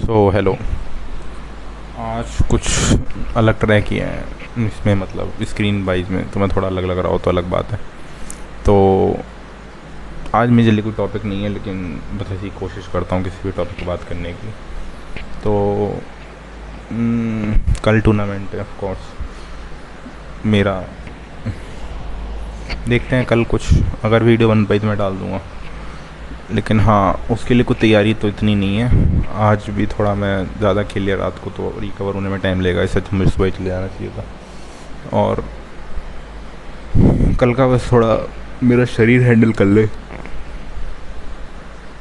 Hello. आज कुछ अलग ट्राई किया है इसमें, मतलब स्क्रीन वाइज में तुम्हें थोड़ा अलग लग रहा हो तो अलग बात है। तो आज मेरे लिए कोई टॉपिक नहीं है, लेकिन बस ऐसी कोशिश करता हूँ किसी भी टॉपिक पर बात करने की। तो कल टूर्नामेंट है ऑफ कोर्स मेरा। देखते हैं कल कुछ अगर वीडियो बन पाई तो मैं डाल दूँगा, लेकिन हाँ उसके लिए कोई तैयारी तो इतनी नहीं है। आज भी थोड़ा मैं ज़्यादा खेल लिया रात को, तो रिकवर होने में टाइम लगेगा, इससे अच्छा मुझे सुबह ही चले जाना चाहिए था। और कल का बस थोड़ा मेरा शरीर हैंडल कर ले,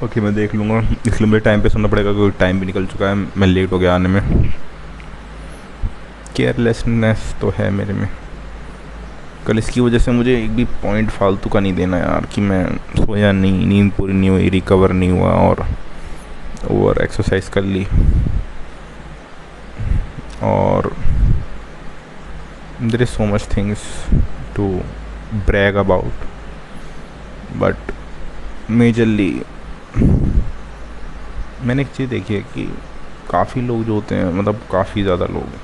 ओके मैं देख लूँगा। इसलिए मुझे टाइम पे सोना पड़ेगा क्योंकि टाइम भी निकल चुका है, मैं लेट हो गया आने में। केयरलेसनेस तो है मेरे में। कल इसकी वजह से मुझे एक भी पॉइंट फालतू का नहीं देना यार, कि मैं सोया नहीं, नींद पूरी नहीं हुई, रिकवर नहीं हुआ और ओवर एक्सरसाइज कर ली। और there is so much things to brag about, but majorly मैंने एक चीज़ देखी है कि काफ़ी लोग जो होते हैं, मतलब काफ़ी ज़्यादा लोग,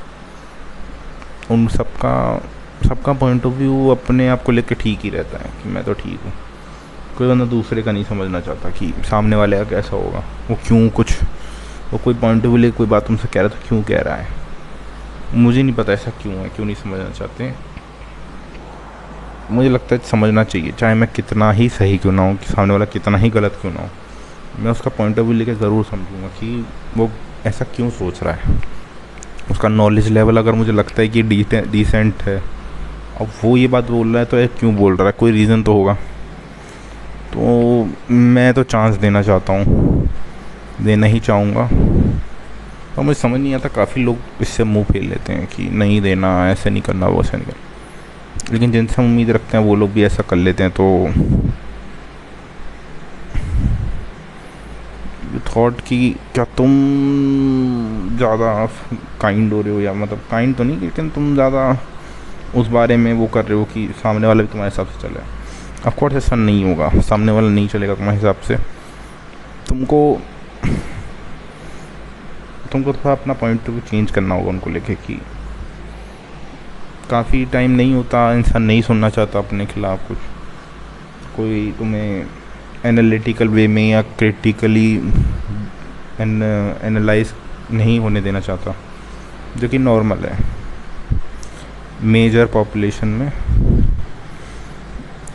उन सबका सबका पॉइंट ऑफ व्यू अपने आप को लेकर ठीक ही रहता है कि मैं तो ठीक हूँ। कोई बंदा दूसरे का नहीं समझना चाहता कि सामने वाले का कैसा होगा, वो क्यों कुछ, वो कोई पॉइंट ऑफ व्यू लेके कोई बात तुमसे कह रहा है तो क्यों कह रहा है। मुझे नहीं पता ऐसा क्यों है, क्यों नहीं समझना चाहते। मुझे लगता है समझना चाहिए, चाहे मैं कितना ही सही क्यों ना हूँ, कि सामने वाला कितना ही गलत क्यों ना हो, मैं उसका पॉइंट ऑफ व्यू लेके ज़रूर समझूंगा कि वो ऐसा क्यों सोच रहा है। उसका नॉलेज लेवल अगर मुझे लगता है कि डिसेंट है, अब वो ये बात बोल रहा है तो ये क्यों बोल रहा है, कोई रीज़न तो होगा। तो मैं तो चांस देना चाहता हूँ, देना ही चाहूँगा। और मुझे समझ नहीं आता, काफ़ी लोग इससे मुंह फेर लेते हैं कि नहीं देना, ऐसे नहीं करना, वो ऐसा नहीं करना, लेकिन जिनसे हम उम्मीद रखते हैं वो लोग भी ऐसा कर लेते हैं। तो थॉट कि क्या तुम ज़्यादा काइंड हो रहे हो, या मतलब काइंड तो नहीं, लेकिन तुम ज़्यादा उस बारे में वो कर रहे हो कि सामने वाला भी तुम्हारे हिसाब से चले। ऑफकोर्स ऐसा नहीं होगा, सामने वाला नहीं चलेगा तुम्हारे हिसाब से। तुमको तुमको थोड़ा अपना पॉइंट ऑफ व्यू चेंज करना होगा उनको लेके, कि काफ़ी टाइम नहीं होता, इंसान नहीं सुनना चाहता अपने खिलाफ कुछ। कोई तुम्हें एनालिटिकल वे में या क्रिटिकली एनालाइज नहीं होने देना चाहता, जो कि नॉर्मल है मेजर पॉपुलेशन में।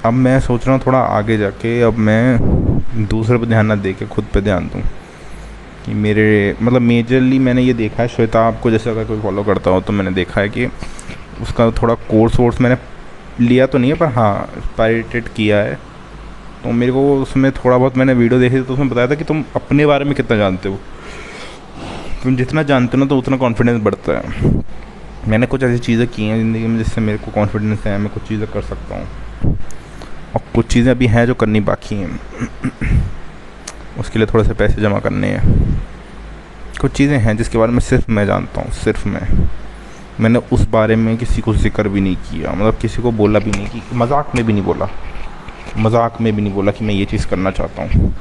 अब मैं सोच रहा हूँ थोड़ा आगे जाके, अब मैं दूसरे पे ध्यान ना दे के खुद पे ध्यान दूँ, कि मेरे मतलब मेजरली मैंने ये देखा है, श्वेता आपको जैसे अगर कोई फॉलो करता हो तो मैंने देखा है कि उसका थोड़ा कोर्स वोर्स मैंने लिया तो नहीं है, पर हाँ पार्टिसिपेट किया है। तो मेरे को उसमें थोड़ा बहुत मैंने वीडियो देखी थी, तो उसमें बताया था कि तुम अपने बारे में कितना जानते हो। तुम जितना जानते हो ना तो उतना कॉन्फिडेंस बढ़ता है। मैंने कुछ ऐसी चीज़ें की हैं ज़िंदगी में जिससे मेरे को कॉन्फिडेंस है, मैं कुछ चीज़ें कर सकता हूँ, और कुछ चीज़ें अभी हैं जो करनी बाकी हैं। उसके लिए थोड़े से पैसे जमा करने हैं। कुछ चीज़ें हैं जिसके बारे में सिर्फ मैं जानता हूँ, सिर्फ मैंने उस बारे में किसी को जिक्र भी नहीं किया, मतलब किसी को बोला भी नहीं, कि मजाक में भी नहीं बोला, मजाक में भी नहीं बोला कि मैं ये चीज़ करना चाहता हूँ।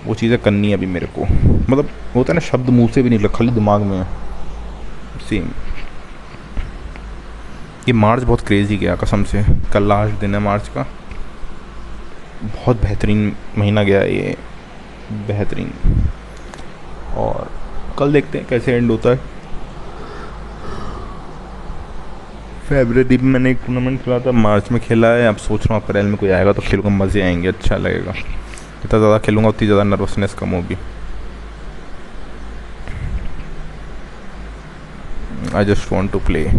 वो चीज़ें करनी है अभी मेरे को, मतलब होता है ना, शब्द मुंह से भी निकला, खाली दिमाग में है। सेम ये मार्च बहुत क्रेज़ी गया कसम से। कल लास्ट दिन है मार्च का, बहुत बेहतरीन महीना गया ये, बेहतरीन। और कल देखते हैं कैसे एंड होता है। फरवरी में मैंने एक टूर्नामेंट खेला था, मार्च में खेला है, अब सोच रहा हूँ अप्रैल में कोई आएगा तो खेलूँगा, मज़े आएंगे, अच्छा लगेगा। जितना ज़्यादा खेलूँगा उतनी ज़्यादा नर्वसनेस कम होगी। I just want to play.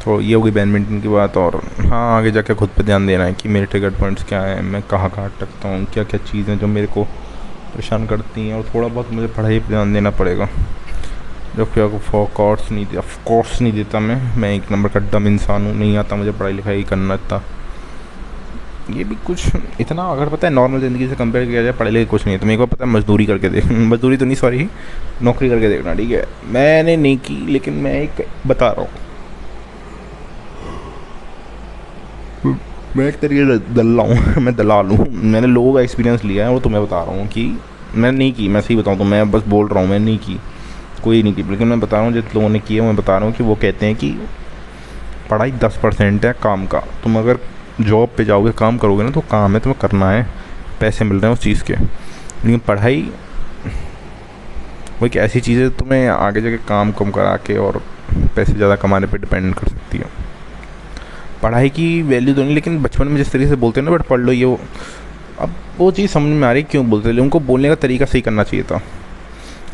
तो ये होगी बैडमिंटन की बात। और हाँ आगे जाके खुद पे ध्यान देना है कि मेरे ट्रिगर पॉइंट्स क्या हैं, मैं कहाँ कहाँ अटकता हूँ, क्या क्या चीज़ें जो मेरे को परेशान करती हैं। और थोड़ा बहुत मुझे पढ़ाई पर ध्यान देना पड़ेगा, जो कि ऑफकोर्स नहीं देता। मैं एक नंबर का डम इंसान हूँ, नहीं आता मुझे पढ़ाई लिखाई करना इतना। ये भी कुछ इतना अगर पता है नॉर्मल ज़िंदगी से कंपेयर किया जाए, पढ़े लिखे कुछ नहीं है। तुम्हें एक बार पता है मजदूरी करके देख, मजदूरी तो नहीं सॉरी, नौकरी करके देखना, ठीक है। मैंने नहीं की, लेकिन मैं एक बता रहा हूँ, मैं एक तरीके से दल्ला हूँ। मैं दलाल हूँ, मैंने लोगों का एक्सपीरियंस लिया है और तुम्हें बता रहा हूँ कि मैं नहीं की, मैं सही बताऊँ तो मैं बस बोल रहा हूँ, मैं नहीं की, कोई नहीं की, लेकिन मैं बता रहा हूँ जिन लोगों ने की है मैं बता रहा हूँ कि वो कहते हैं कि पढ़ाई 10% है काम का। तुम अगर जॉब पे जाओगे काम करोगे ना तो काम है, तुम्हें करना है, पैसे मिल रहे हैं उस चीज़ के। लेकिन पढ़ाई वो एक ऐसी चीज़ है तुम्हें आगे जाके काम कम करा के और पैसे ज़्यादा कमाने पे डिपेंड कर सकती है। पढ़ाई की वैल्यू तो नहीं, लेकिन बचपन में जिस तरीके से बोलते हैं ना बट पढ़ लो ये वो, अब वो चीज़ समझ में आ रही है क्यों बोलते थे, उनको बोलने का तरीका सही करना चाहिए था।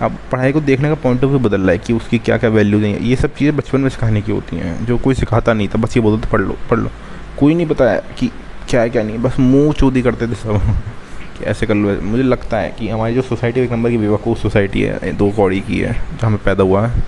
अब पढ़ाई को देखने का पॉइंट ऑफ व्यू बदल रहा है कि उसकी क्या क्या वैल्यू नहीं है। ये सब चीज़ें बचपन में सिखाने की होती हैं जो कोई सिखाता नहीं था, बस ये बोलते थे पढ़ लो पढ़ लो, कोई नहीं बताया कि क्या है क्या नहीं, बस मुँह चोदी करते थे सब कि ऐसे कर लो। मुझे लगता है कि हमारी जो सोसाइटी एक नंबर की बेवकूफ़ सोसाइटी है, दो कौड़ी की है, जहाँ मैं पैदा हुआ है।